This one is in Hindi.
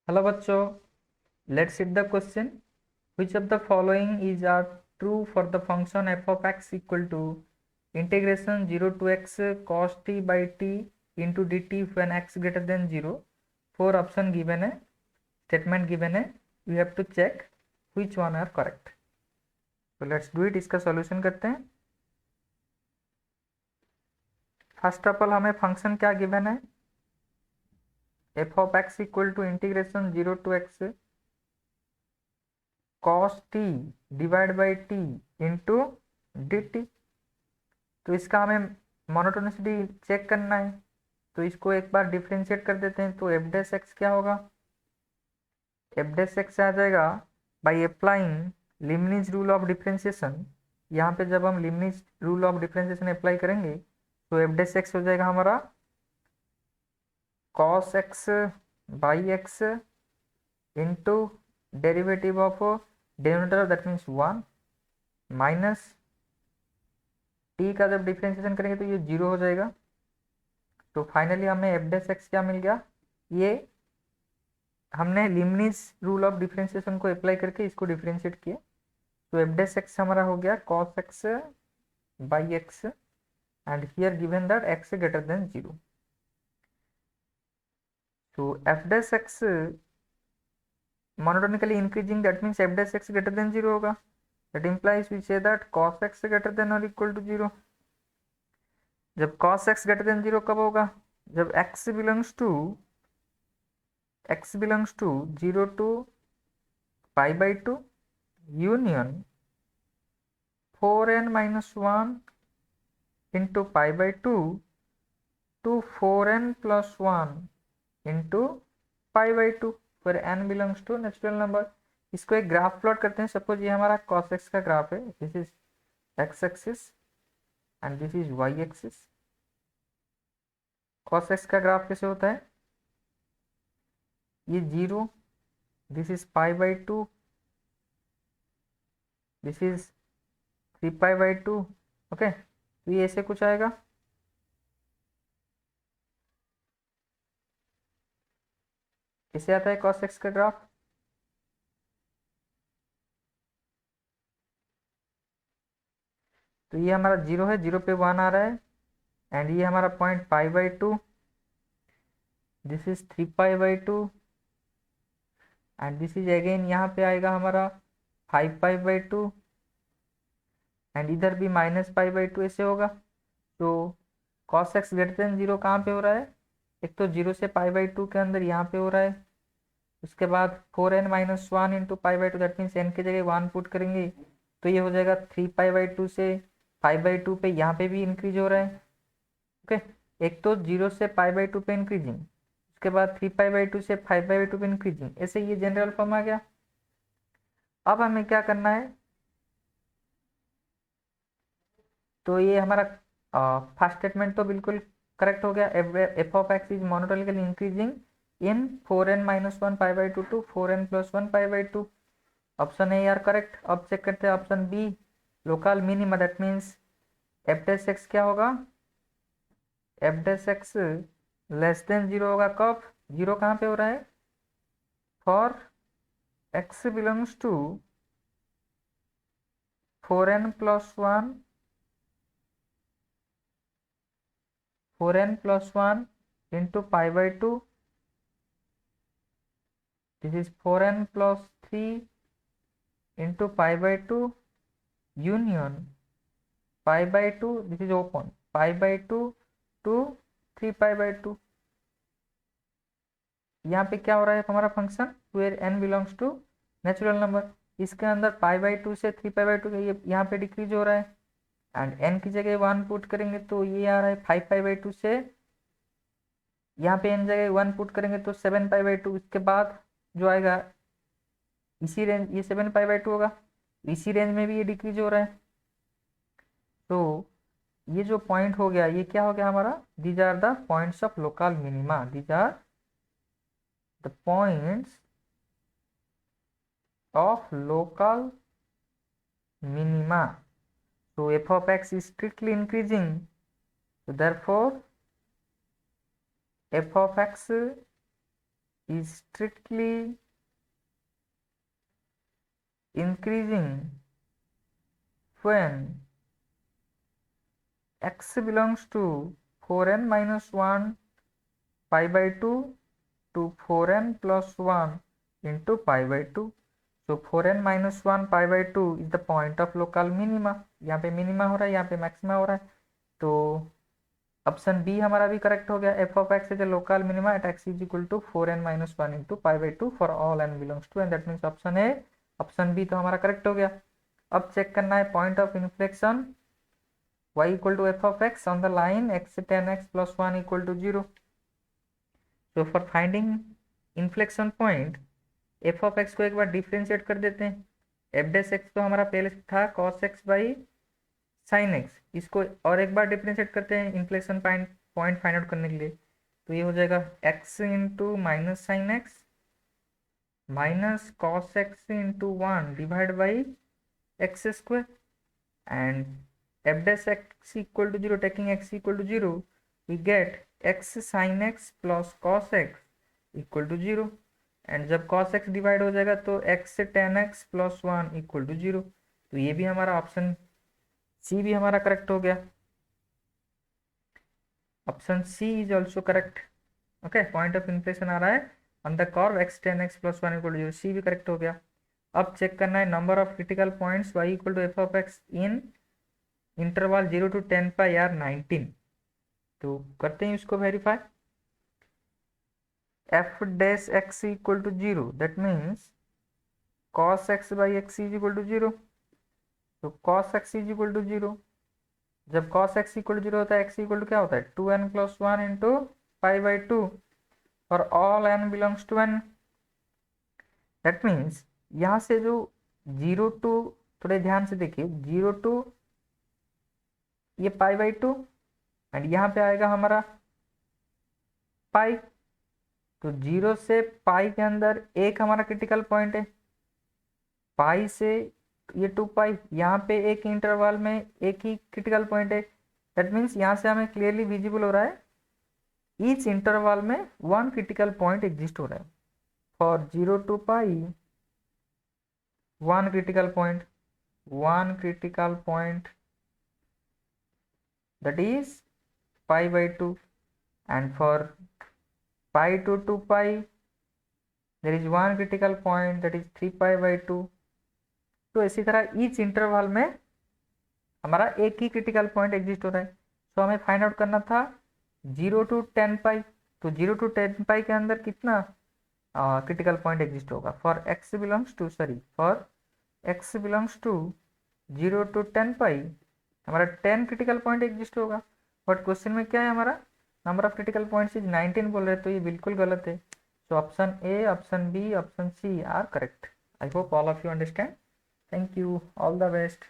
हेलो बच्चों, let's read the question. which of the following is are true for the function f of x equal to integration 0 to x cos t by t into dt when x greater than 0? Four option given है, statement given है, you have to check which one are correct. So let's do it. इसका solution करते हैं. फर्स्ट ऑफ ऑल हमें फंक्शन क्या गिवन है? f of x equal to integration 0 to x cos t divide by t into dt. तो इसका हमें मोनोटोनिसिटी चेक करना है, तो इसको एक बार डिफ्रेंशिएट कर देते हैं। तो एफ डैश एक्स क्या होगा? एफ डैश एक्स आ जाएगा by applying Leibniz rule of differentiation. यहाँ पे जब हम Leibniz rule of differentiation apply करेंगे तो एफ डैश एक्स हो जाएगा हमारा cos x by x into derivative of denominator that means 1 minus t का जब डिफ्रेंशिएशन करेंगे तो ये 0 हो जाएगा। तो फाइनली हमें एफ डैश एक्स क्या मिल गया? ये हमने लिमनिज रूल ऑफ डिफ्रेंशिएशन को अप्लाई करके इसको डिफ्रेंशिएट किया। तो एफ डैश एक्स हमारा हो गया cos x by x and here given that x greater than 0। तो f dash x monotonically increasing, that means f dash x greater than 0 होगा। that implies we say that cos x greater than or equal to 0। जब cos x greater than 0 कब होगा? जब x belongs to 0 to pi by 2 union 4n minus 1 into pi by 2 to 4n plus 1 into pi by 2 where n belongs to natural number. इसको एक ग्राफ प्लॉट करते हैं। सपोज ये हमारा cos x का ग्राफ है, this is x axis and this is y axis. cos x का ग्राफ कैसे होता है? ये 0, this is pi by 2, this is 3 pi by 2। Okay, तो ये ऐसे कुछ आएगा। कैसे आता है cos x का ग्राफ? तो ये हमारा 0 है, 0 पे 1 आ रहा है एंड ये हमारा point pi by 2, this is 3 pi by 2 and this is again यहाँ पे आएगा हमारा 5 पाई बाई 2 एंड इधर भी माइनस पाई बाई 2 ऐसे होगा। तो cos x ग्रेटर देन 0 कहाँ पे हो रहा है? एक तो 0 से पाई बाई 2 के अंदर यहाँ पे हो रहा है। उसके बाद 4n minus 1 into pi by 2, that means n की जगह 1 पुट करेंगे तो ये हो जाएगा 3 पाई बाई 2 से 5 बाई 2 पे, यहाँ पे भी इंक्रीज हो रहा है। ओके, एक तो 0 से पाई बाई 2 पे इंक्रीजिंग, उसके बाद 3 पाई बाई 2 से 5 बाई 2 पे इंक्रीजिंग, ऐसे ये जनरल फॉर्म आ गया। अब हमें क्या करना है? तो ये हमारा फर्स्ट स्टेटमेंट तो बिल्कुल करेक्ट हो गया। F of x is monotonically increasing in 4n minus 1 pi by 2 to 4n plus 1 pi by 2। Option A are correct. अब चेक करते हैं option B, local minima, that means f dash x क्या होगा? F dash x less than 0 होगा। कब? 0 कहाँ पे हो रहा है? For x belongs to 4n plus 1 4n plus 1 into pi by 2, this is 4n plus 3 into pi by 2 union pi by 2, this is open, pi by 2 to 3 pi by 2। यहाँ पे क्या हो रहा है हमारा function? Where n belongs to natural number. इसके अंदर पाई बाई 2 से 3 पाई बाई 2 ये यहाँ पे डिक्रीज हो रहा है एंड n की जगह 1 पुट करेंगे तो ये आ रहा है 5 पाई बाई 2 से, यहाँ पे n जगह 1 पुट करेंगे तो 7 पाई बाई 2। इसके बाद जो आएगा इसी रेंज, ये 7 पाई बाई 2 होगा, इसी रेंज में भी ये डिक्रीज हो रहा है। तो ये जो पॉइंट हो गया ये क्या हो गया हमारा? These are the points of local minima, these are the points of local minima. So f of x is strictly increasing, so therefore f of x is strictly increasing when x belongs to 4n minus 1 pi by 2 to 4n plus 1 into pi by 2. So 4n minus 1 pi by 2 is the point of local minima. यहाँ पे मिनिमा हो रहा है, यहाँ पे मैक्सिमा हो रहा है, तो ऑप्शन बी हमारा भी करेक्ट हो गया. F of x is a local minima at x is equal to 4n minus 1 into pi by 2 for all n belongs to, and that means option A, option B तो हमारा करेक्ट हो गया. अब चेक करना है point of inflection y equal to F of x on the line x tan x plus 1 equal to 0. So for finding inflection point F of x को एक बार डिफ्रेंशिएट कर देते हैं. एफ डैश एक्स तो हमारा पहले से था cos x by sine x, इसको और एक बार डिफ्रेंशिएट करते हैं इन्फ्लेक्शन पॉइंट फाइंड आउट करने के लिए. तो ये हो जाएगा x into minus sine x minus cos x into 1 divide by x square, and f dash x equal to 0, taking x equal to 0 we get x sine x plus cos x equal to 0, and जब cos x डिवाइड हो जाएगा तो x से tan x plus 1 equal to 0. तो ये भी हमारा ऑप्शन सी भी हमारा करेक्ट हो गया. Option C is also correct. Okay, point of inflection आ रहा है on the curve x tan x plus 1 equal to 0. C भी करेक्ट हो गया. अब चेक करना है number of critical points y equal to F of X in interval 0 to 10 pi are 19. तो करते हैं इसको verify. f dash x equal to 0, that means cos x by x is equal to 0. तो cos x is equal to 0. जब cos x equal to 0 होता है x equal to क्या होता है 2n plus 1 into pi by 2 for all n belongs to n. that means यहाँ से जो 0 to, थोड़े ध्यान से देखिए, 0 to ये pi by 2 एंड यहाँ पे आएगा हमारा पाई. तो 0 से पाई के अंदर एक हमारा क्रिटिकल पॉइंट है, पाई से ये 2 पाई, यहाँ पे एक इंटरवल में एक ही क्रिटिकल पॉइंट है. दैट मीन्स यहाँ से हमें क्लियरली विजिबल हो रहा है ईच इंटरवल में वन क्रिटिकल पॉइंट एग्जिस्ट हो रहा है. For 0 to pi one critical point that is pi by 2, and for pi to 2 pi there is one critical point that is 3 pi by 2. तो इसी तरह ईच इंटरवल में हमारा एक ही क्रिटिकल पॉइंट एग्जिस्ट हो रहा है. तो हमें फाइंड आउट करना था 0 टू 10 पाई. तो 0 टू 10 पाई के अंदर कितना क्रिटिकल पॉइंट एग्जिस्ट होगा for x belongs to 0 to 10 pi हमारा 10 क्रिटिकल पॉइंट एग्जिस्ट होगा. बट क्वेश्चन में क्या है, हमारा number of critical points is 19 बोल रहे हैं, तो ये बिल्कुल गलत है. So option A, option B, option C are correct. I hope all of you understand. Thank you, all the best.